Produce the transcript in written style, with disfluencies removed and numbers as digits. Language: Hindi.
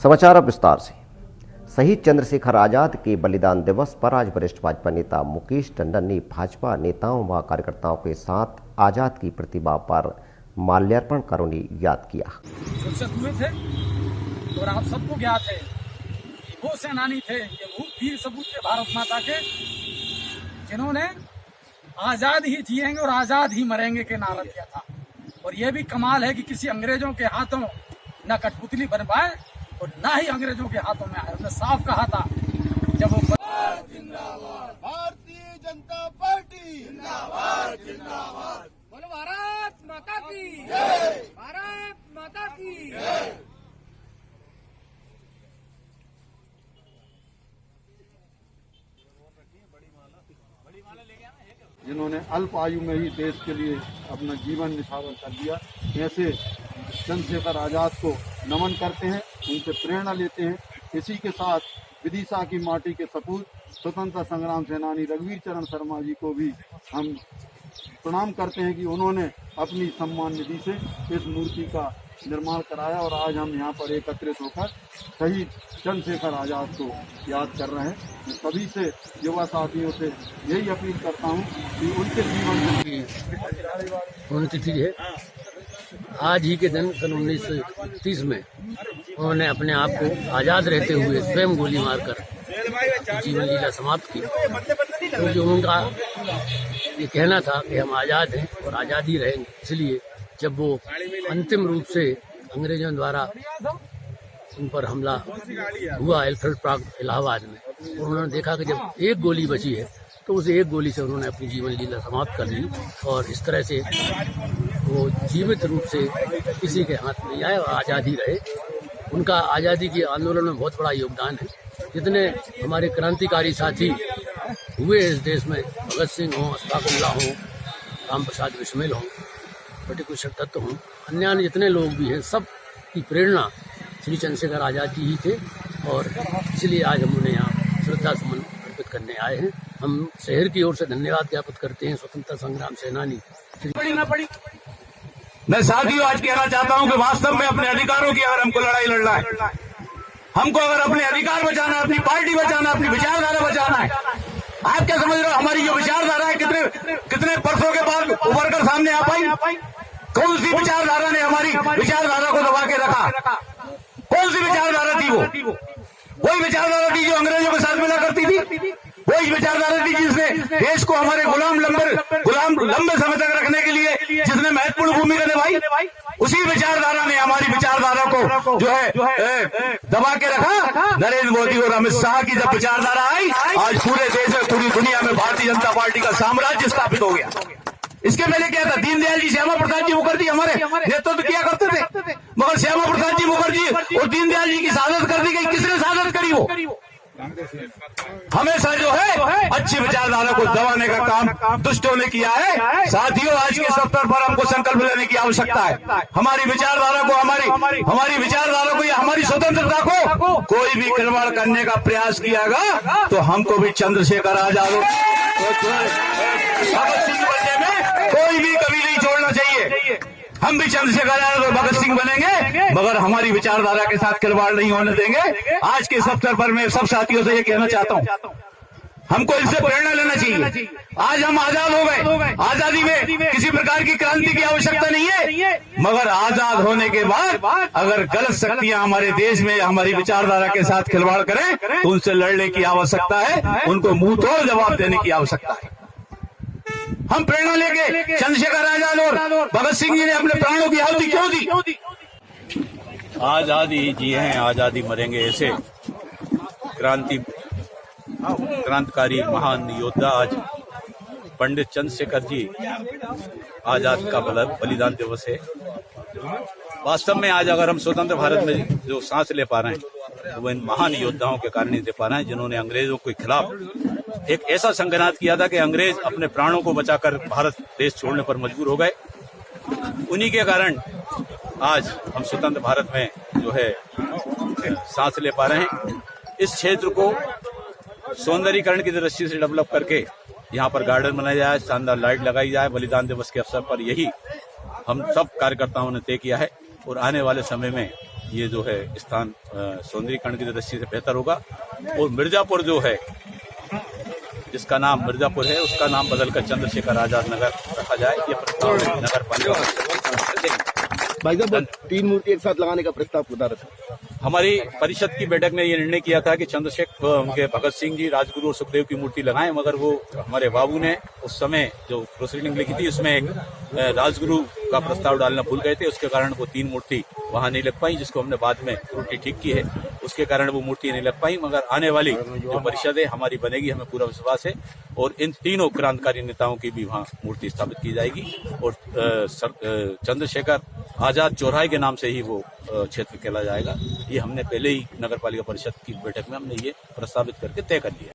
समाचार अब विस्तार से। शहीद चंद्रशेखर आजाद के बलिदान दिवस पर आज वरिष्ठ भाजपा नेता मुकेश टंडन ने भाजपा नेताओं व कार्यकर्ताओं के साथ आजाद की प्रतिमा पर माल्यार्पण कर उन्हें याद किया। हुए थे और आप सबको ज्ञात है कि वो सेनानी थे, ये वो वीर सपूत थे भारत माता के, जिन्होंने आजाद ही जिएंगे और आजाद ही मरेंगे के नारा दिया था। और ये भी कमाल है कि किसी अंग्रेजों के हाथों न कठपुतली बन पाए और ना ही अंग्रेजों के हाथों में आए। उन्होंने साफ कहा था जब वो जिंदाबाद भारतीय जनता पार्टी जिंदाबाद जिंदाबाद, बोलो भारत माता की जय, भारत माता की जय। जिन्होंने अल्प आयु में ही देश के लिए अपना जीवन निछावर कर दिया, ऐसे चंद्रशेखर आजाद को नमन करते हैं, उनसे प्रेरणा लेते हैं। इसी के साथ विदिशा की माटी के सपूत स्वतंत्रता संग्राम सेनानी रघुवीर चरण शर्मा जी को भी हम प्रणाम करते हैं कि उन्होंने अपनी सम्मान निधि से इस मूर्ति का निर्माण कराया और आज हम यहाँ पर एकत्रित होकर शहीद चंद्रशेखर आजाद को याद कर रहे हैं। मैं सभी से, युवा साथियों से यही अपील करता हूँ कि उनके जीवन की पुण्यतिथि है। आज ही के दिन सन 1930 में उन्होंने अपने आप को आज़ाद रहते हुए स्वयं गोली मारकर जीवन लीला समाप्त की। तो जो उनका ये कहना था कि हम आज़ाद हैं और आज़ाद ही रहेंगे, इसलिए जब वो अंतिम रूप से अंग्रेजों द्वारा उन पर हमला हुआ एल्फ्रेड पार्क इलाहाबाद में, और उन्होंने देखा कि जब एक गोली बची है तो उस एक गोली से उन्होंने अपनी जीवन लीला समाप्त कर ली। और इस तरह से वो जीवित रूप से किसी के हाथ नहीं आए और आज़ादी रहे। उनका आज़ादी के आंदोलन में बहुत बड़ा योगदान है। जितने हमारे क्रांतिकारी साथी हुए इस देश में, भगत सिंह हों, अशफाक उल्लाह हों, राम प्रसाद बिस्मिल हों, बटीकुशर दत्त हों, अन्य जितने लोग भी हैं, सब की प्रेरणा श्री चंद्रशेखर आजाद जी ही थे। और इसलिए आज हम उन्हें यहाँ श्रद्धा सुमन अर्पित करने आए हैं। हम शहर की ओर से धन्यवाद ज्ञापित करते हैं स्वतंत्रता संग्राम सेनानी मैं साथियों आज कहना चाहता हूं कि वास्तव में अपने अधिकारों की अगर हमको लड़ाई लड़ना है, हमको अगर अपने अधिकार बचाना है, अपनी पार्टी बचाना है, अपनी विचारधारा बचाना है। आप क्या समझ रहे हो हमारी जो विचारधारा है कितने वर्षों के बाद उभर कर सामने आ पाई? कौन सी विचारधारा ने हमारी विचारधारा को दबा के रखा? कौन सी विचारधारा थी वो? वही विचारधारा थी जो अंग्रेजों के साथ मिला करती थी, वही विचारधारा थी जिसने देश को हमारे गुलाम लंबे समय तक रखने के लिए जिसने महत्वपूर्ण भूमिका निभाई। उसी विचारधारा ने हमारी विचारधारा को जो है दबा के रखा। नरेंद्र मोदी और अमित शाह की जब विचारधारा आई, आज पूरे देश में, पूरी दुनिया में भारतीय जनता पार्टी का साम्राज्य स्थापित हो गया। इसके पहले क्या था? दीनदयाल जी, श्यामा प्रसाद जी मुखर्जी हमारे नेतृत्व किया करते थे, मगर श्यामा प्रसाद जी मुखर्जी और दीनदयाल जी की शहादत कर दी गई। किसने शहादत करी? वो हमेशा जो है अच्छी विचारधारा को दबाने का काम दुष्टों ने किया है। साथियों आज के स्तर पर हमको संकल्प लेने की आवश्यकता है। हमारी विचारधारा को, हमारी विचारधारा को या हमारी स्वतंत्रता को कोई भी गड़बड़ करने का प्रयास कियागा तो हमको भी चंद्रशेखर आजाद भगत सिंह बनने में कोई भी कभी नहीं छोड़ना चाहिए। हम भी चंद्रशेखर आजाद और भगत सिंह बनेंगे, मगर हमारी विचारधारा के साथ खिलवाड़ नहीं होने देंगे। आज के स्तर पर मैं सब साथियों से ये कहना चाहता हूँ, हमको इनसे प्रेरणा लेना चाहिए। आज हम आजाद हो गए, आजादी में किसी प्रकार की क्रांति की आवश्यकता नहीं है, मगर आजाद होने के बाद अगर गलत शक्तियां हमारे देश में हमारी विचारधारा के साथ खिलवाड़ करें तो उनसे लड़ने की आवश्यकता है, उनको मुंह तोड़ जवाब देने की आवश्यकता है। हम प्रेरणा लेके चंद्रशेखर आजाद और भगत सिंह जी ने अपने प्राणों की आहुति क्यों दी? आजादी जिए हैं आजादी मरेंगे, ऐसे क्रांतिकारी महान योद्धा आज पंडित चंद्रशेखर जी आजाद का बलिदान दिवस है। वास्तव में आज अगर हम स्वतंत्र भारत में जो सांस ले पा रहे हैं वो इन महान योद्धाओं के कारण ही दे पा रहे हैं, जिन्होंने अंग्रेजों के खिलाफ एक ऐसा संघर्ष किया था कि अंग्रेज अपने प्राणों को बचाकर भारत देश छोड़ने पर मजबूर हो गए। उन्हीं के कारण आज हम स्वतंत्र भारत में जो है सांस ले पा रहे हैं। इस क्षेत्र को सौंदर्यीकरण की दृष्टि से डेवलप करके यहाँ पर गार्डन बनाया जाए, शानदार लाइट लगाई जाए। बलिदान दिवस के अवसर पर यही हम सब कार्यकर्ताओं ने तय किया है और आने वाले समय में ये जो है स्थान सौंदर्यीकरण की दृष्टि से बेहतर होगा। और मिर्जापुर जो है, जिसका नाम मिर्जापुर है, उसका नाम बदलकर चंद्रशेखर आजाद नगर रखा जाए। ये प्रस्ताव नगर पालिका भाई साहब 3 मूर्ति एक साथ लगाने का प्रस्ताव उठा रहा था। हमारी परिषद की बैठक में ये निर्णय किया था कि चंद्रशेखर उनके भगत सिंह जी, राजगुरु और सुखदेव की मूर्ति लगाएं, मगर वो हमारे बाबू ने उस समय जो प्रोसीडिंग लिखी थी उसमें एक राजगुरु का प्रस्ताव डालना भूल गए थे। उसके कारण वो 3 मूर्ति वहां नहीं लग पाई, जिसको हमने बाद में त्रुटि ठीक की है। उसके कारण वो मूर्ति नहीं लग पाई, मगर आने वाली जो परिषद है हमारी बनेगी, हमें पूरा विश्वास है। और इन तीनों क्रांतिकारी नेताओं की भी वहां मूर्ति स्थापित की जाएगी। और चंद्रशेखर आजाद चौराहे के नाम से ही वो क्षेत्र खेला जाएगा। ये हमने पहले ही नगर पालिका परिषद की बैठक में हमने ये प्रस्तावित करके तय कर लिया।